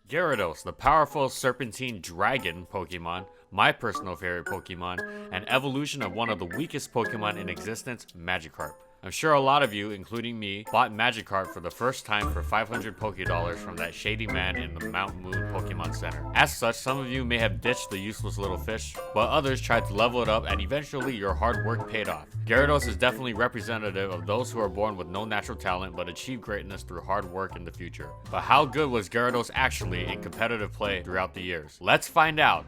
Gyarados, the powerful serpentine dragon Pokemon, my personal favorite Pokemon, an evolution of one of the weakest Pokemon in existence, Magikarp. I'm sure a lot of you, including me, bought Magikarp for the first time for 500 Pokédollars from that shady man in the Mount Moon Pokemon Center. As such, some of you may have ditched the useless little fish, but others tried to level it up and eventually your hard work paid off. Gyarados is definitely representative of those who are born with no natural talent but achieve greatness through hard work in the future. But how good was Gyarados actually in competitive play throughout the years? Let's find out!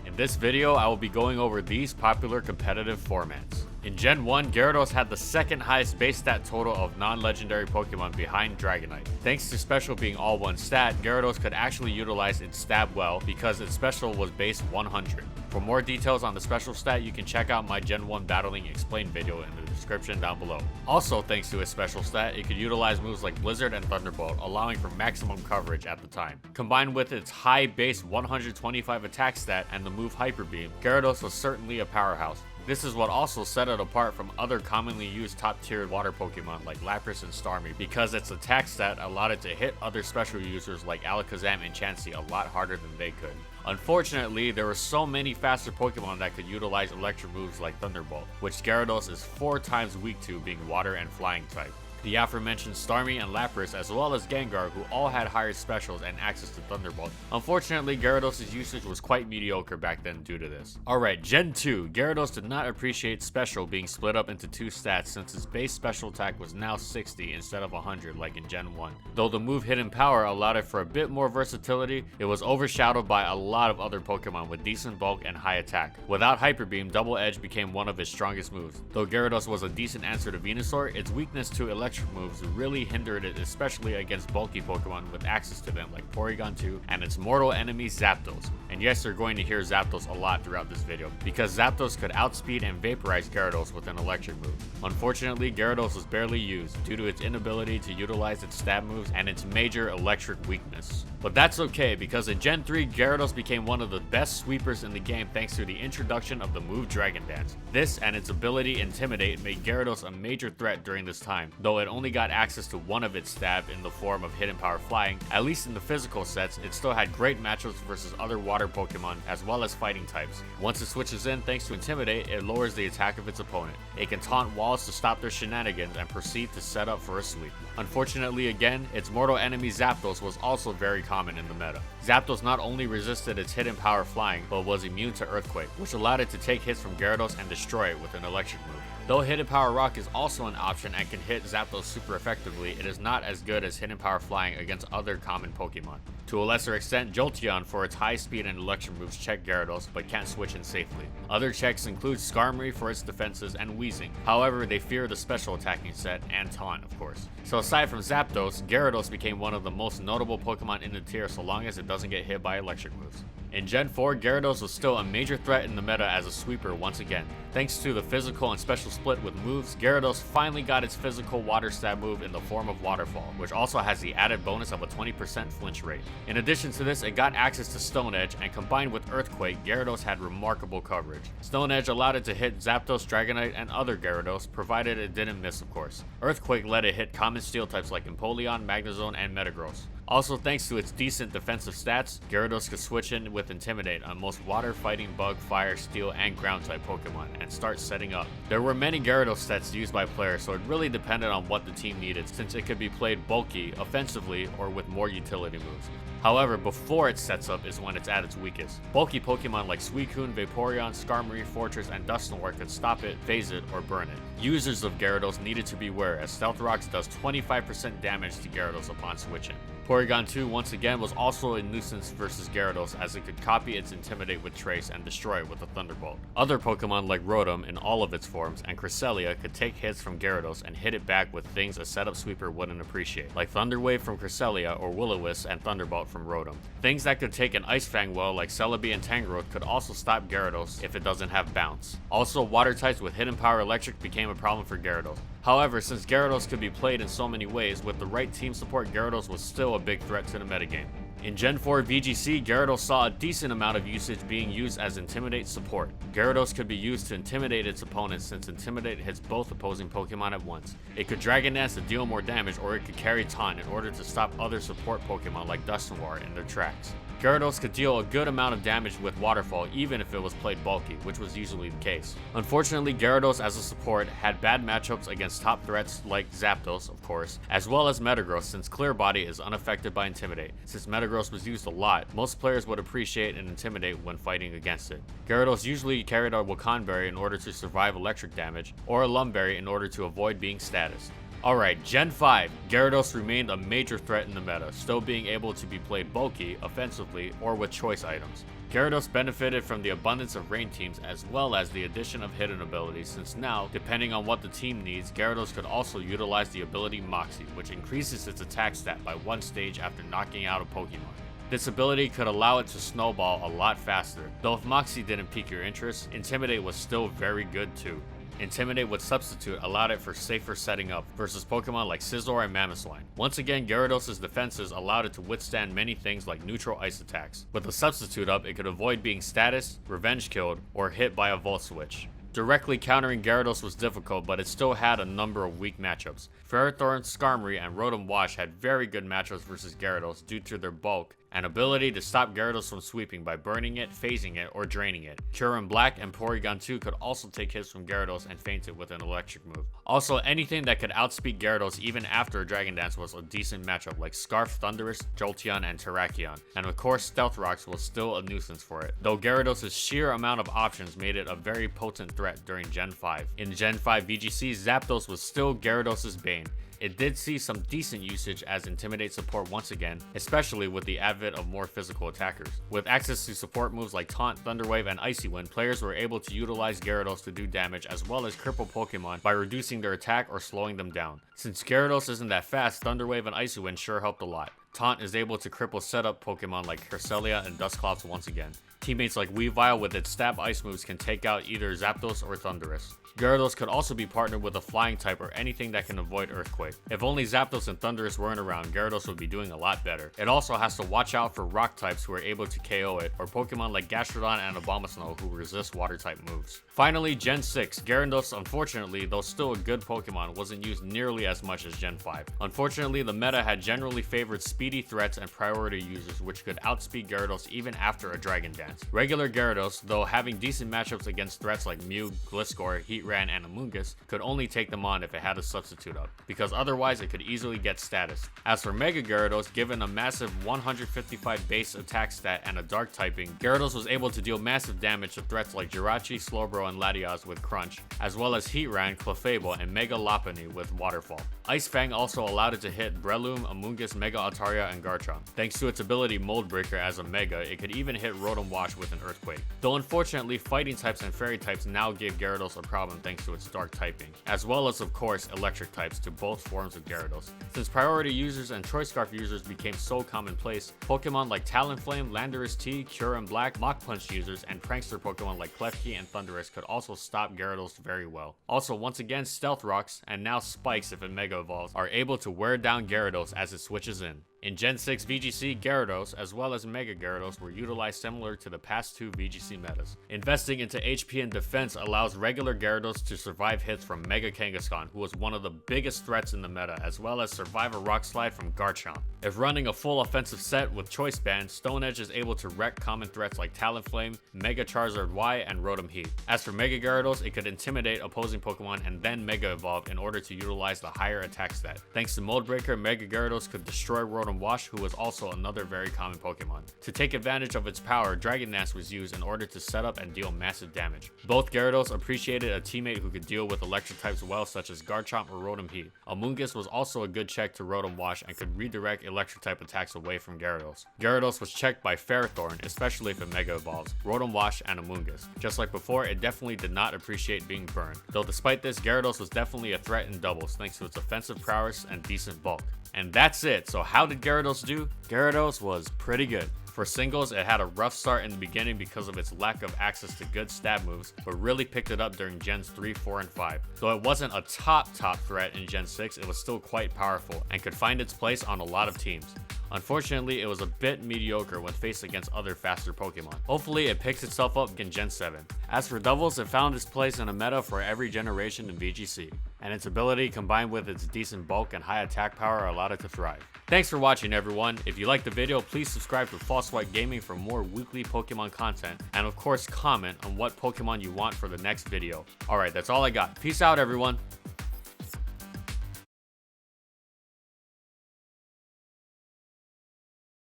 In this video, I will be going over these popular competitive formats. In Gen 1, Gyarados had the second highest base stat total of non-legendary Pokemon behind Dragonite. Thanks to Special being all one stat, Gyarados could actually utilize its stab well because its Special was base 100. For more details on the Special stat, you can check out my Gen 1 Battling Explained video in the description down below. Also, thanks to its Special stat, it could utilize moves like Blizzard and Thunderbolt, allowing for maximum coverage at the time. Combined with its high base 125 attack stat and the move Hyper Beam, Gyarados was certainly a powerhouse. This is what also set it apart from other commonly used top-tier water Pokemon like Lapras and Starmie, because its attack stat allowed it to hit other special users like Alakazam and Chansey a lot harder than they could. Unfortunately, there were so many faster Pokemon that could utilize electric moves like Thunderbolt, which Gyarados is 4 times weak to, being water and flying type. The aforementioned Starmie and Lapras, as well as Gengar, who all had higher specials and access to Thunderbolt. Unfortunately, Gyarados' usage was quite mediocre back then due to this. Alright, Gen 2. Gyarados did not appreciate Special being split up into 2 stats since its base special attack was now 60 instead of 100 like in Gen 1. Though the move Hidden Power allowed it for a bit more versatility, it was overshadowed by a lot of other Pokemon with decent bulk and high attack. Without Hyper Beam, Double Edge became one of its strongest moves. Though Gyarados was a decent answer to Venusaur, its weakness to electric moves really hindered it, especially against bulky Pokemon with access to them like Porygon 2 and its mortal enemy Zapdos. And yes, you're going to hear Zapdos a lot throughout this video, because Zapdos could outspeed and vaporize Gyarados with an electric move. Unfortunately, Gyarados was barely used due to its inability to utilize its stab moves and its major electric weakness. But that's okay, because in Gen 3, Gyarados became one of the best sweepers in the game thanks to the introduction of the move Dragon Dance. This and its ability Intimidate made Gyarados a major threat during this time, though it only got access to one of its stab in the form of Hidden Power Flying. At least in the physical sets, it still had great matchups versus other water Pokemon as well as fighting types. Once it switches in thanks to Intimidate, it lowers the attack of its opponent. It can taunt walls to stop their shenanigans and proceed to set up for a sweep. Unfortunately again, its mortal enemy Zapdos was also very common in the meta. Zapdos not only resisted its Hidden Power Flying, but was immune to Earthquake, which allowed it to take hits from Gyarados and destroy it with an electric move. Though Hidden Power Rock is also an option and can hit Zapdos super effectively, it is not as good as Hidden Power Flying against other common Pokemon. To a lesser extent, Jolteon for its high speed and electric moves check Gyarados, but can't switch in safely. Other checks include Skarmory for its defenses and Weezing. However, they fear the special attacking set and Taunt, of course. So aside from Zapdos, Gyarados became one of the most notable Pokemon in the tier so long as it doesn't get hit by electric moves. In Gen 4, Gyarados was still a major threat in the meta as a sweeper once again. Thanks to the physical and special split with moves, Gyarados finally got its physical water stab move in the form of Waterfall, which also has the added bonus of a 20% flinch rate. In addition to this, it got access to Stone Edge, and combined with Earthquake, Gyarados had remarkable coverage. Stone Edge allowed it to hit Zapdos, Dragonite, and other Gyarados, provided it didn't miss of course. Earthquake let it hit common steel types like Empoleon, Magnezone, and Metagross. Also, thanks to its decent defensive stats, Gyarados could switch in with Intimidate on most water, fighting, bug, fire, steel, and ground type Pokemon and start setting up. There were many Gyarados sets used by players, so it really depended on what the team needed, since it could be played bulky, offensively, or with more utility moves. However, before it sets up is when it's at its weakest. Bulky Pokemon like Suicune, Vaporeon, Skarmory, Fortress, and Dusknoir could stop it, phase it, or burn it. Users of Gyarados needed to beware, as Stealth Rocks does 25% damage to Gyarados upon switching. Porygon 2 once again was also a nuisance versus Gyarados, as it could copy its Intimidate with Trace and destroy it with a Thunderbolt. Other Pokemon like Rotom in all of its forms and Cresselia could take hits from Gyarados and hit it back with things a setup sweeper wouldn't appreciate, like Thunder Wave from Cresselia or Will-O-Wisp and Thunderbolt from Rotom. Things that could take an Ice Fang well like Celebi and Tangrowth could also stop Gyarados if it doesn't have bounce. Also, water types with Hidden Power Electric became a problem for Gyarados. However, since Gyarados could be played in so many ways, with the right team support, Gyarados was still a big threat to the metagame. In Gen 4 VGC, Gyarados saw a decent amount of usage being used as Intimidate support. Gyarados could be used to intimidate its opponents since Intimidate hits both opposing Pokemon at once. It could Dragon Dance to deal more damage, or it could carry Taunt in order to stop other support Pokemon like Dusknoir in their tracks. Gyarados could deal a good amount of damage with Waterfall even if it was played bulky, which was usually the case. Unfortunately, Gyarados as a support had bad matchups against top threats like Zapdos, of course, as well as Metagross since Clear Body is unaffected by Intimidate. Since Metagross was used a lot, most players would appreciate and Intimidate when fighting against it. Gyarados usually carried a Wakan Berry in order to survive electric damage, or a Lum Berry in order to avoid being status. Alright, Gen 5, Gyarados remained a major threat in the meta, still being able to be played bulky, offensively, or with choice items. Gyarados benefited from the abundance of rain teams as well as the addition of hidden abilities, since now, depending on what the team needs, Gyarados could also utilize the ability Moxie, which increases its attack stat by 1 stage after knocking out a Pokemon. This ability could allow it to snowball a lot faster, though if Moxie didn't pique your interest, Intimidate was still very good too. Intimidate with Substitute allowed it for safer setting up versus Pokemon like Scizor and Mamoswine. Once again, Gyarados' defenses allowed it to withstand many things like neutral ice attacks. With the Substitute up, it could avoid being status, revenge killed, or hit by a Volt Switch. Directly countering Gyarados was difficult, but it still had a number of weak matchups. Ferrothorn, Skarmory, and Rotom Wash had very good matchups versus Gyarados due to their bulk and ability to stop Gyarados from sweeping by burning it, phasing it, or draining it. Kyurem Black and Porygon 2 could also take hits from Gyarados and feint it with an electric move. Also, anything that could outspeed Gyarados even after a Dragon Dance was a decent matchup, like Scarf, Thundurus, Jolteon, and Terrakion. And of course, Stealth Rocks was still a nuisance for it, though Gyarados' sheer amount of options made it a very potent threat during Gen 5. In Gen 5 VGC, Zapdos was still Gyarados' bane. It did see some decent usage as Intimidate support once again, especially with the advent of more physical attackers. With access to support moves like Taunt, Thunder Wave, and Icy Wind, players were able to utilize Gyarados to do damage as well as cripple Pokemon by reducing their attack or slowing them down. Since Gyarados isn't that fast, Thunder Wave and Icy Wind sure helped a lot. Taunt is able to cripple setup Pokemon like Cresselia and Dusclops once again. Teammates like Weavile with its stab ice moves can take out either Zapdos or Thundurus. Gyarados could also be partnered with a flying type or anything that can avoid Earthquake. If only Zapdos and Thundurus weren't around, Gyarados would be doing a lot better. It also has to watch out for rock types who are able to KO it, or Pokemon like Gastrodon and Abomasnow who resist water type moves. Finally, Gen 6. Gyarados, unfortunately, though still a good Pokemon, wasn't used nearly as much as Gen 5. Unfortunately, the meta had generally favored speedy threats and priority users which could outspeed Gyarados even after a Dragon Dance. Regular Gyarados, though having decent matchups against threats like Mew, Gliscor, Heatran, and Amoonguss, could only take them on if it had a substitute up, because otherwise it could easily get status. As for Mega Gyarados, given a massive 155 base attack stat and a dark typing, Gyarados was able to deal massive damage to threats like Jirachi, Slowbro, and Latias with Crunch, as well as Heatran, Clefable, and Mega Lopunny with Waterfall. Ice Fang also allowed it to hit Breloom, Amoonguss, Mega Altaria, and Garchomp. Thanks to its ability Mold Breaker as a Mega, it could even hit Rotom Wash with an Earthquake. Though unfortunately, fighting types and fairy types now gave Gyarados a problem thanks to its dark typing, as well as of course electric types to both forms of Gyarados. Since priority users and Choice Scarf users became so commonplace, Pokemon like Talonflame, Landorus T, Kyurem Black, Mach Punch users, and prankster Pokemon like Klefki and Thundurus could also stop Gyarados very well. Also, once again, Stealth Rocks, and now Spikes if it Mega Evolves, are able to wear down Gyarados as it switches in. In Gen 6 VGC, Gyarados, as well as Mega Gyarados, were utilized similar to the past two VGC metas. Investing into HP and defense allows regular Gyarados to survive hits from Mega Kangaskhan, who was one of the biggest threats in the meta, as well as survive a Rock Slide from Garchomp. If running a full offensive set with Choice Band, Stone Edge is able to wreck common threats like Talonflame, Mega Charizard Y, and Rotom Heat. As for Mega Gyarados, it could intimidate opposing Pokemon and then Mega Evolve in order to utilize the higher attack stat. Thanks to Mold Breaker, Mega Gyarados could destroy Rotom Wash, who was also another very common Pokemon. To take advantage of its power, Dragon Dance was used in order to set up and deal massive damage. Both Gyarados appreciated a teammate who could deal with electric types well, such as Garchomp or Rotom Heat. Amoonguss was also a good check to Rotom Wash and could redirect electric type attacks away from Gyarados. Gyarados was checked by Ferrothorn, especially if it Mega Evolves, Rotom Wash, and Amoonguss. Just like before, it definitely did not appreciate being burned. Though despite this, Gyarados was definitely a threat in doubles thanks to its offensive prowess and decent bulk. And that's it. So how did Gyarados do? Gyarados was pretty good. For singles, it had a rough start in the beginning because of its lack of access to good stab moves, but really picked it up during Gens 3, 4, and 5. Though it wasn't a top threat in Gen 6, it was still quite powerful and could find its place on a lot of teams. Unfortunately, it was a bit mediocre when faced against other faster Pokemon. Hopefully, it picks itself up in Gen 7. As for Doubles, it found its place in a meta for every generation in VGC, and its ability combined with its decent bulk and high attack power allowed it to thrive. Thanks for watching, everyone. If you liked the video, please subscribe to False White Gaming for more weekly Pokemon content, and of course comment on what Pokemon you want for the next video. Alright, that's all I got. Peace out, everyone.